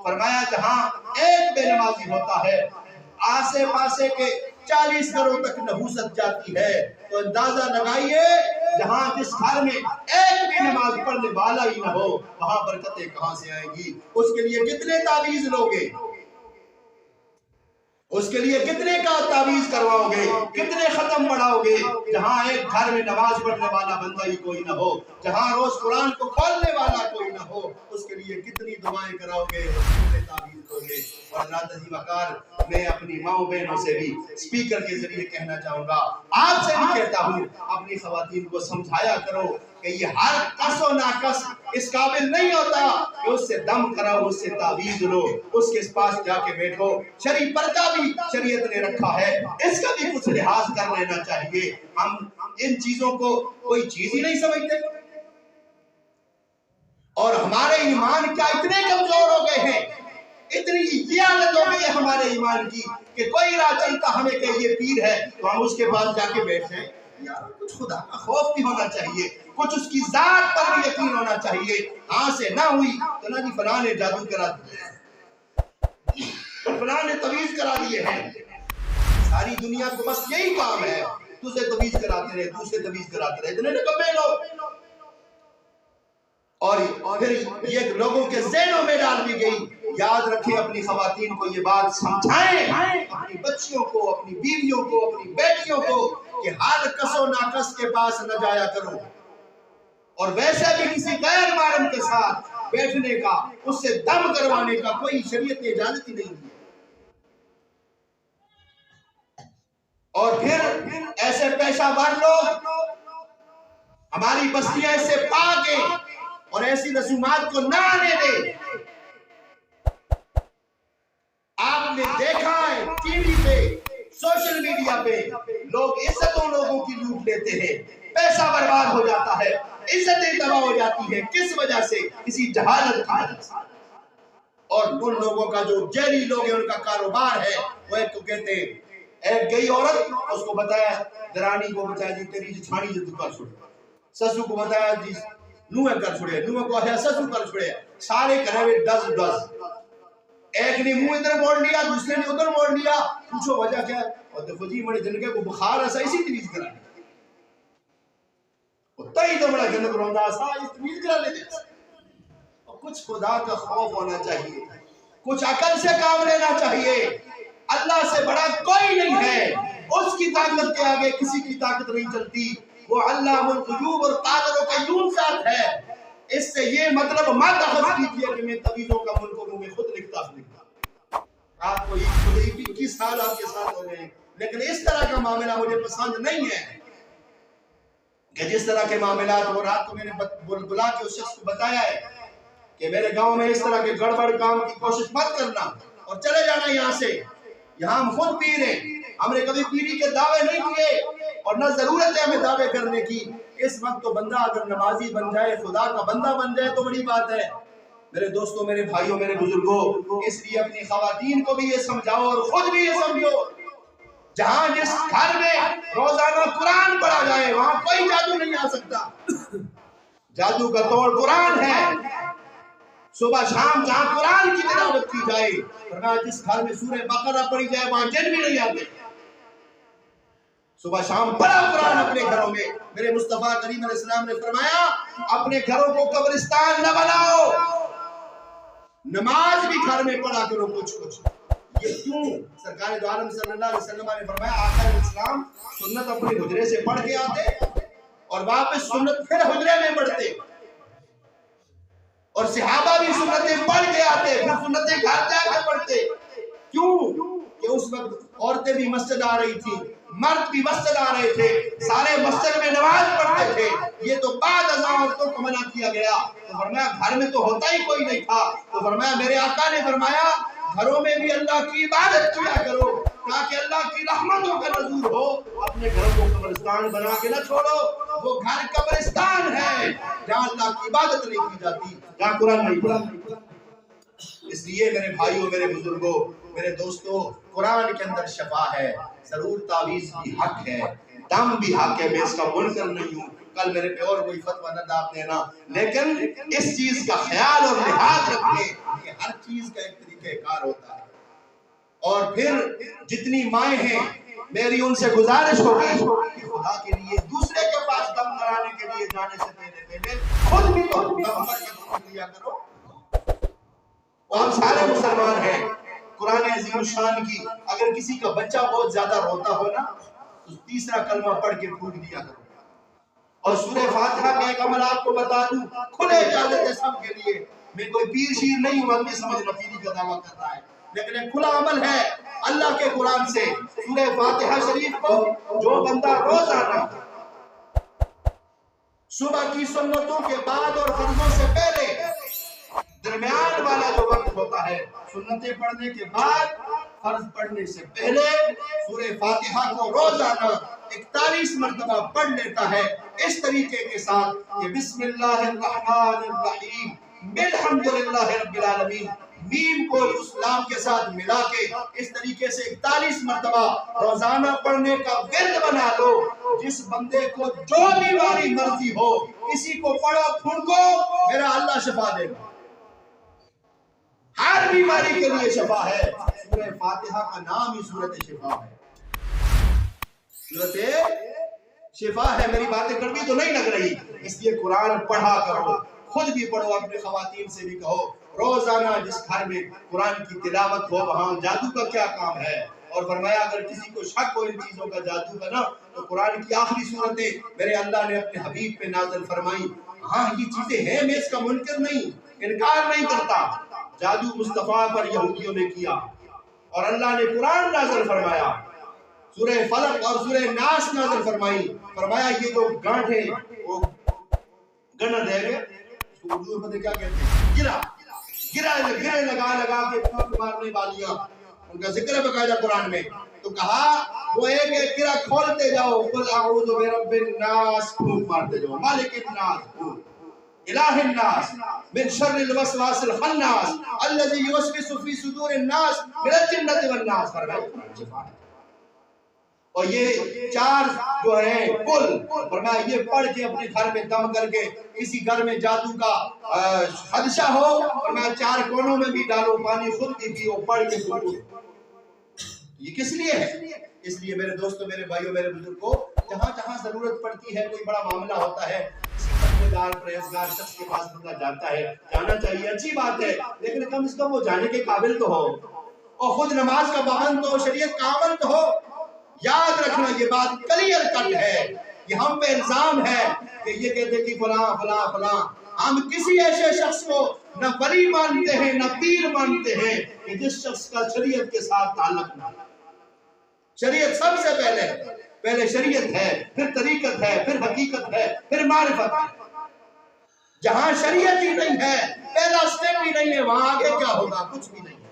فرمایا جہاں ایک بے نمازی ہوتا ہے آسے پاسے کے 40 گھروں تک نحوست جاتی ہے، تو اندازہ لگائیے جہاں جس گھر میں ایک بھی نماز پڑھنے والا ہی نہ ہو وہاں برکتیں کہاں سے آئیں گی؟ اس کے لیے کتنے تعویذ لوگے، اس کے لیے کتنے کا تعویذ کرواؤ گے، کتنے ختم پڑھاؤ گے؟ جہاں ایک گھر میں نماز پڑھنے والا بندہ ہی کوئی نہ ہو، جہاں روز قرآن کو کھولنے والا کوئی نہ ہو، اس کے لیے کتنی دعائیں کراؤ گے، کتنے تعویذ دو گے؟ اور ناظرین وقار، میں اپنی ماؤں بہنوں سے بھی اسپیکر کے ذریعے کہنا چاہوں گا، آپ سے بھی کہتا ہوں، اپنی خواتین کو سمجھایا کرو کہ یہ ہر کس و ناکس اس قابل نہیں ہوتا کہ اس سے دم کراؤ، اس سے تعویذ لو، اس کے پاس جا کے بیٹھو۔ شرعی پردہ بھی شریعت نے رکھا ہے، اس کا بھی کچھ لحاظ کر لینا چاہیے۔ ہم ان چیزوں کو کوئی چیز ہی نہیں سمجھتے، اور ہمارے ایمان کیا اتنے کمزور ہو گئے ہیں، اتنی یہ حالت ہو گئی ہے ہمارے ایمان کی کہ کوئی راہ چلتا ہمیں کہ یہ پیر ہے تو ہم اس کے پاس جا کے بیٹھ جائیں۔ یار کچھ خدا کا خوف بھی ہونا چاہیے، کچھ اس کی ذات پر بھی یقین ہونا چاہیے۔ ہاں سے نہ ہوئی تو نہ جی فلاں نے جادو کرا دیا ہے، فلاں نے تعویذ کرا دیے ہیں۔ ساری دنیا کو بس یہی کام ہے، تجھے تعویذ کراتے رہے، دوسرے تعویذ کراتے رہے، اتنے نکمے لوگ۔ اور پھر یہ لوگوں کے ذہنوں میں ڈال دی گئی۔ یاد رکھیں، اپنی خواتین کو یہ بات سمجھائیں، اپنی بچیوں کو، اپنی بیویوں کو، اپنی بیٹیوں کو، کہ ہر کس و ناکس کے پاس نہ جایا کرو، اور ویسے بھی کسی غیر محرم کے ساتھ بیٹھنے کا، اس سے دم کروانے کا کوئی شریعت نے اجازت ہی نہیں دی۔ اور پھر ایسے پیشہ ور لوگ ہماری بستیاں اس سے پاک ہیں اور ایسی رسومات کو نہ آنے دے۔ آپ نے دیکھا ہے ٹی وی پہ، سوشل میڈیا پہ، لوگ عزتوں لوگوں کی لوٹ لیتے ہیں، پیسہ برباد ہو جاتا ہے، عزتیں تباہ ہو جاتی ہیں، کس وجہ سے؟ کسی جہالت کی وجہ سے۔ اور ان لوگوں کا جو جیلی لوگ ہیں، ان کا کاروبار ہے، وہ ایک تو کہتے ہیں، ایک گئی عورت، اس کو بتایا درانی کو، بتایا جی تیری جھاڑی جو کر چھوڑے، سسو کو بتایا جی نوے کر چھوڑے، نوے کو ہے سسو کر چھوڑے، سارے کرے ہوئے ڈز۔ ایک نے منہ ادھر موڑ لیا، دوسرے نے ادھر موڑ لیا، پوچھو وجہ کیا ہے؟ اور دیکھو جی بڑے جنگے کو بخار ایسا اسی تعویذ کرا لیا، اتائی تو بڑا جنگ روندا ایسا اس تعویذ کرا لے دے۔ اور کچھ خدا کا خوف ہونا چاہیے، کچھ عقل سے کام لینا چاہیے۔ اللہ سے بڑا کوئی نہیں ہے، اس کی طاقت کے آگے کسی کی طاقت نہیں چلتی۔ وہ علام الغیوب اور قادر و قیوم ذات ہے۔ اس سے یہ مطلب مت اخذ کیجئے کہ میں تعویذوں کا ملک و میں خود لکھتا ہوں۔ آپ کو یہ 21 سال آپ کے ساتھ ہو گئے ہیں، لیکن اس طرح کا معاملہ مجھے پسند نہیں ہے کہ جس طرح کے معاملات وہ رات کو میں نے بلا کے اس شخص کو بتایا ہے کہ میرے گاؤں میں اس طرح کے گڑبڑ کام کی کوشش مت کرنا اور چلے جانا یہاں سے۔ یہاں ہم خود پیر ہیں، ہم نے کبھی پیری کے دعوے نہیں کیے اور نہ ضرورت ہے ہمیں دعوے کرنے کی۔ اس وقت تو بندہ اگر نمازی بن جائے، خدا کا بندہ بن جائے تو بڑی بات ہے۔ میرے دوستوں، میرے بھائیوں، میرے بزرگوں، اس لیے اپنی خواتین کو بھی یہ سمجھاؤ اور خود بھی یہ سمجھو، جہاں جس گھر میں روزانہ قرآن پڑھا جائے وہاں کوئی جادو نہیں آ سکتا۔ جادو کا توڑ قرآن ہے۔ صبح شام جہاں قرآن کی تلاوت کی جائے، فرمایا جس گھر میں سورہ بقرہ پڑھی جائے وہاں جن بھی نہیں آتے۔ صبح شام پڑھا قرآن اپنے گھروں میں۔ میرے مصطفیٰ کریم علیہ السلام نے فرمایا اپنے گھروں کو قبرستان نہ بناؤ، نماز بھی گھر میں پڑھا کرو کچھ۔ یہ کیوں؟ سرکار دو عالم صلی اللہ علیہ وسلم نے فرمایا آقا علیہ السلام سنت اپنے حجرے سے پڑھ کے آتے اور واپس سنت پھر حجرے میں پڑھتے، اور صحابہ بھی سنتیں پڑھ کے آتے پھر سنتیں گھر جا کے پڑھتے۔ کیوں؟ کہ اس وقت عورتیں بھی مسجد آ رہی تھی، مرد بھی مسجد آ رہے تھے، سارے مسجد میں نماز پڑھتے تھے۔ یہ تو بعد ازاں عورتوں کو منع کیا گیا، تو فرمایا گھر میں تو ہوتا ہی کوئی نہیں تھا، تو فرمایا میرے آقا نے فرمایا گھروں میں بھی اللہ کی عبادت کیا کرو تاکہ اللہ کی رحمتوں کا نزول ہو۔ اپنے گھروں کو قبرستان بنا کے نہ چھوڑو، وہ گھر قبرستان ہے جہاں اللہ کی عبادت نہیں کی جاتی، جہاں قرآن نہیں پڑھا۔ اس لیے میرے بھائیوں، میرے بزرگوں، میرے دوستوں، قرآن کے اندر شفا ہے، ضرور تعویذ بھی حق ہے، دم بھی حق ہے، میں اس کا منکر نہیں ہوں، کل میرے پہ اور کوئی فتویٰ نہ داب دینا، لیکن اس چیز کا خیال اور لحاظ رکھیں کہ ہر چیز کا ایک طریقہ کار ہوتا ہے۔ اور پھر جتنی مائیں ہیں میری ان سے گزارش ہوگی کہ خدا کے لیے دوسرے کے پاس دم کرانے کے لیے جانے سے پہلے خود بھی تو پیغمبر کا دم لیا کرو۔ وہ ہم سارے مسلمان ہیں، قرآن عظیم الشان کی اگر کسی کا بچہ بہت زیادہ روتا ہو نا تو تیسرا کلمہ پڑھ کے پھونک دیا کرو۔ اور سورہ فاتحہ کا ایک عمل آپ کو بتا دوں، کھلے اجازت ہے سب کے لیے، میں کوئی پیر شیر نہیں ہوں اپنی سمجھ نفیری کا دعویٰ کر رہا ہے، لیکن ایک کھلا عمل ہے اللہ کے قرآن سے۔ سورہ فاتحہ شریف کو جو بندہ روزانہ صبح کی سنتوں کے بعد اور فرضوں سے پہلے درمیان والا جو وقت ہوتا ہے، سنتیں پڑھنے کے بعد فرض پڑھنے سے پہلے سورہ فاتحہ کو روزانہ 41 مرتبہ پڑھ لیتا ہے اس طریقے کے ساتھ کہ بسم اللہ الرحمن الرحیم بالحمدللہ رب العالمین، میم کو اسلام کے ساتھ ملا کے اس طریقے سے 41 مرتبہ روزانہ پڑھنے کا ورد بنا لو۔ جس بندے کو جو بیماری مرضی ہو کسی کو پڑھو پھونکو، میرا اللہ شفا دے گا، ہر بیماری کے لیے شفا ہے۔ سورہ فاتحہ کا نام ہی سورت شفا ہے، سورت شفا ہے۔ میری باتیں کڑوی تو نہیں لگ رہی، اس لیے قرآن پڑھا کرو، خود بھی پڑھو، اپنے خواتین سے بھی کہو روزانہ جس گھر میں قرآن کی تلاوت ہو وہاں جادو کا کیا کام ہے۔ اور فرمایا اگر کسی کو شک ہو ان چیزوں کا جادو کا نا تو قرآن کی آخری صورتیں میرے اللہ نے اپنے حبیب پہ نازل فرمائی۔ ہاں یہ چیزیں ہیں، میں اس کا منکر نہیں، انکار نہیں کرتا۔ جادو مصطفیٰ پر یہودیوں نے کیا اور اللہ نے قرآن نازل فرمایا، سورہ فلق اور سورہ ناس نازل فرمائی، فرمایا یہ جو گانٹھ ہے وہ گنڈ ہے گے، اردو میں کیا کہتے ہیں، گرہ لگا کے پھونک مارنے والیاں، ان کا ذکر ہے باقاعدہ قرآن میں۔ تو کہا وہ ایک ایک گرہ کھولتے جاؤ، قل اعوذ برب الناس، پھونک مارتے جاؤ، مالک الناس، الہ الناس، من شر الوسواس الخناس الذي يوسوس في صدور الناس من الجنة والناس، فرمایا۔ اور یہ چار جو ہے کل فرمایا یہ پڑھ کے اپنے گھر میں دم کر کے، کسی گھر میں جادو کا خدشہ ہو فرمایا 4 کونوں میں بھی ڈالو پانی، خود بھی پیو، پڑھ کے پڑھو۔ یہ کس لیے ہے؟ اس لیے میرے دوستوں، میرے بھائیوں، میرے بزرگوں، جہاں جہاں ضرورت پڑتی ہے، کوئی بڑا معاملہ ہوتا ہے، پرہیزگار شخص کے پاس بندہ جاتا ہے، جانا چاہیے، اچھی بات ہے، لیکن کم از کم وہ جانے کے قابل تو ہو اور خود نماز کا پابند تو ہو، شریعت کا عمل تو ہو۔ یاد رکھنا یہ بات کلیئر کٹ ہے، یہ ہم پہ الزام ہے کہ یہ کہتے کہ فلاں فلاں فلاں، ہم کسی ایسے شخص کو نہ ولی مانتے ہیں نہ پیر مانتے ہیں کہ جس شخص کا شریعت کے ساتھ تعلق نہ۔ شریعت سب سے پہلے شریعت ہے، پھر طریقت ہے، پھر حقیقت ہے، پھر معرفت ہے۔ جہاں شریعت ہی نہیں ہے، پہلا سٹیپ ہی نہیں ہے، وہاں آگے کیا ہوگا؟ کچھ بھی نہیں۔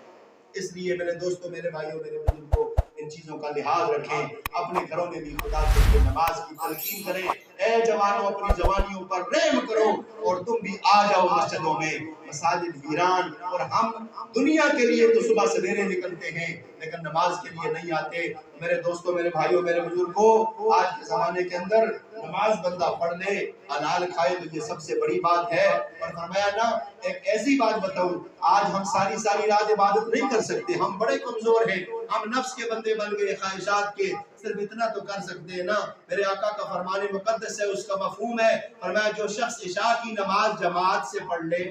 اس لیے میرے دوستوں، میرے بھائیوں، میرے بزرگوں، ان چیزوں کا لحاظ رکھیں، اپنے گھروں میں بھی خدا کے لیے نماز کی تلقین کریں۔ اے جوانوں، اپنی جوانیوں پر رحم کرو اور تم بھی آ جاؤ مسجدوں میں، مساجد ویران، اور ہم دنیا کے لیے تو صبح سویرے نکلتے ہیں لیکن نماز کے لیے نہیں آتے۔ میرے دوستوں، میرے بھائیوں، میرے بزرگوں، آج کے زمانے کے اندر نماز بندہ پڑھ لے، حلال کھائے تو یہ سب سے بڑی بات ہے۔ اور فرمایا نا، ایک ایسی بات بتاؤں، آج ہم ساری رات عبادت نہیں کر سکتے، ہم بڑے کمزور ہیں، ہم نفس کے بندے بن گئے، خواہشات کے، صرف اتنا تو کر سکتے ہیں نا۔ میرے آقا کا فرمان مقدس ہے، اس کا مفہوم ہے، فرمایا جو شخص عشاء کی نماز جماعت سے پڑھ لے،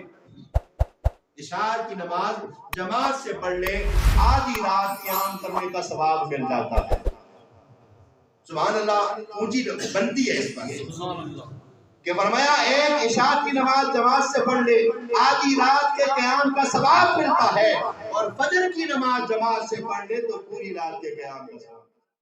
عشاء کی نماز جماعت سے پڑھ لے، آدھی رات قیام کرنے کا ثواب مل جاتا ہے۔ سبحان اللہ، اونچی بنتی ہے اس پر کہ فرمایا ایک عشاء کی نماز جماعت سے پڑھ لے، آدھی رات کے قیام کا ثواب ملتا ہے، اور فجر کی نماز جماعت سے پڑھ لے تو پوری رات کے قیام کا ثواب۔